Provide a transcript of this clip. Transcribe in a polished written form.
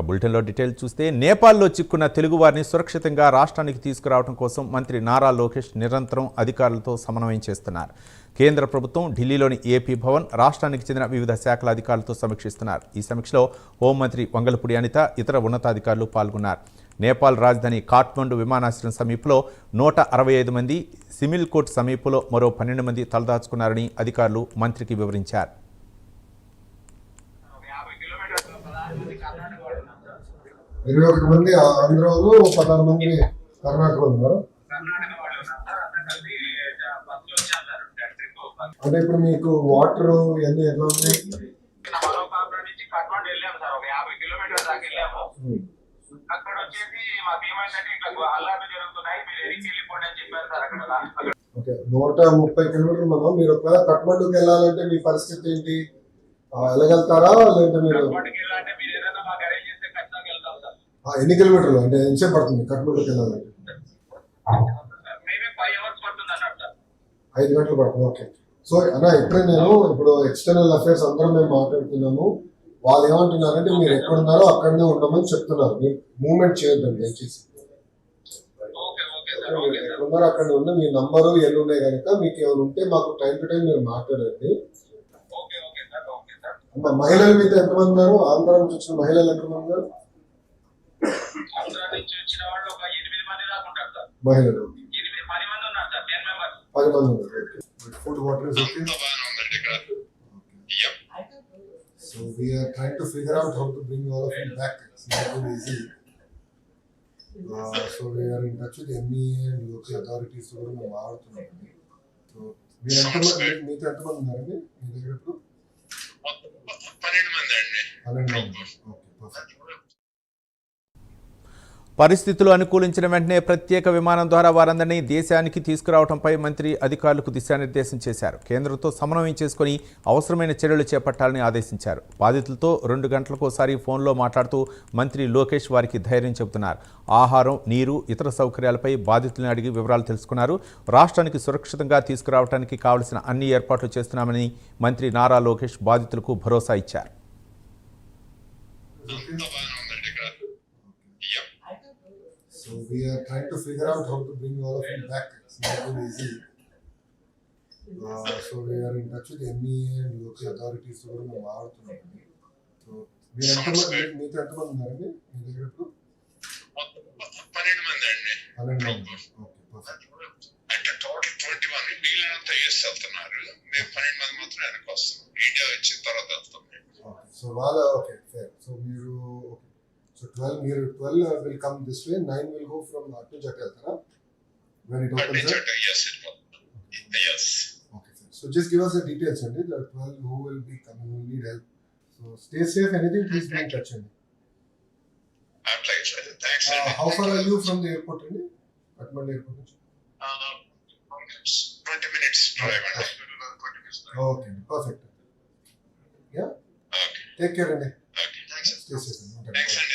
బులెటిన్లో డీటెయిల్ చూస్తే నేపాల్లో చిక్కున్న తెలుగువారిని సురక్షితంగా రాష్ట్రానికి తీసుకురావడం కోసం మంత్రి నారా లోకేష్ నిరంతరం అధికారులతో సమన్వయం చేస్తున్నారు. కేంద్ర ప్రభుత్వం ఢిల్లీలోని ఏపీ భవన్, రాష్ట్రానికి చెందిన వివిధ శాఖల అధికారులతో సమీక్షిస్తున్నారు. ఈ సమీక్షలో హోంమంత్రి వంగలపూడి అనిత, ఇతర ఉన్నతాధికారులు పాల్గొన్నారు. నేపాల్ రాజధాని కాఠ్మండు విమానాశ్రయం సమీపంలో 165 మంది, సిమిల్కోట్ సమీపంలో మరో 12 మంది తలదాచుకున్నారని అధికారులు మంత్రికి వివరించారు. 21 మంది ఆంధ్రాలో, 16 మంది కర్ణాటకలో ఉన్నారు. అంటే ఇప్పుడు మీకు వాటర్ ఇవన్నీ ఎట్లా ఉన్నాయి? ఓకే, 130 కిలోమీటర్లు మనం. మీరు ఒకవేళ కఠ్మండుకి వెళ్ళాలంటే మీ పరిస్థితి ఏంటి? వెళ్ళగలుగుతారా? లేదంటే మీరు ఎన్ని కిలోమీటర్లు అంటే ఎంతసేపు పడుతుంది కఠ్మండుకి వెళ్ళాలంటే? 5 గంటలు పడుతుంది. ఓకే. సో అన్న, ఇప్పుడే ఇప్పుడు ఎక్స్టర్నల్ అఫైర్స్ అందరం మేము మాట్లాడుతున్నాము. వాళ్ళు ఏమంటున్నారంటే మీరు ఎక్కడున్నారో అక్కడనే ఉండమని చెప్తున్నారు. మీరు మూవ్మెంట్ చేయొద్దండి దయచేసి. ఎక్కడున్నారో అక్కడ ఉండి మీ నంబరు ఎన్ని ఉన్నాయి కనుక మీకు ఏమైనా ఉంటే మాకు టైం టు టైం మీరు మాట్లాడండి. మహిళలు మీతో ఎంతమంది ఉన్నారు? ఆంధ్ర నుంచి వచ్చిన మహిళలు ఎంతమంది ఉన్నారు? మహిళలు 10 మంది ఉన్నారు. Food water is okay. So we are trying to figure out how to bring all of you back. It's not very easy. So we are in touch with MEA and local authorities కూడా మేము ఆడుతున్నామండి. So మీరు మీతో ఎంతమంది ఉన్నారండి మీ దగ్గర? ఇప్పుడు 12 మంది అండి. 12 మంది. Okay, perfect. పరిస్థితులు అనుకూలించిన వెంటనే ప్రత్యేక విమానం ద్వారా వారందరినీ దేశానికి తీసుకురావడంపై మంత్రి అధికారులకు దిశానిర్దేశం చేశారు. కేంద్రంతో సమన్వయం చేసుకుని అవసరమైన చర్యలు చేపట్టాలని ఆదేశించారు. బాధితులతో 2 గంటలకోసారి ఫోన్లో మాట్లాడుతూ మంత్రి లోకేష్ వారికి ధైర్యం చెబుతున్నారు. ఆహారం, నీరు, ఇతర సౌకర్యాలపై బాధితులను అడిగి వివరాలు తెలుసుకున్నారు. రాష్ట్రానికి సురక్షితంగా తీసుకురావడానికి కావలసిన అన్ని ఏర్పాట్లు చేస్తున్నామని మంత్రి నారా లోకేష్ బాధితులకు భరోసా ఇచ్చారు. So we are trying to figure out how to bring all of you back. It's not very easy. So we are in touch with MEA and local authorities కూడా మేము ఆడుతున్నామండి. సో మీరు మీతో ఎంతమంది ఉన్నారండి మీ దగ్గర? ఇప్పుడు 12 మంది అండి. 12 మంది. Okay, perfect. అంటే టోటల్ 21, మిగిలినంత యూఎస్ వెళ్తున్నారు. మేము 12 మంది మాత్రం వెనక్కి వస్తాం. ఇండియా వచ్చిన తర్వాత వెళ్తాం. ఓకే, సో వాళ్ళ ఓకే ఫేర్. సో మీరు okay, so 12 will come this way, 9 will go from to Jakarta when it opens up. Yes, it will. Yes. Okay, so just give us the details and the 12 who will be coming, who need help. So stay safe. Anything, please be in touch. I'm like, thanks. How far are you from the airport? Kathmandu airport. 20 minutes drive. Okay, perfect. Yeah. Okay. Take care. Okay. Thanks. Stay safe. Thanks.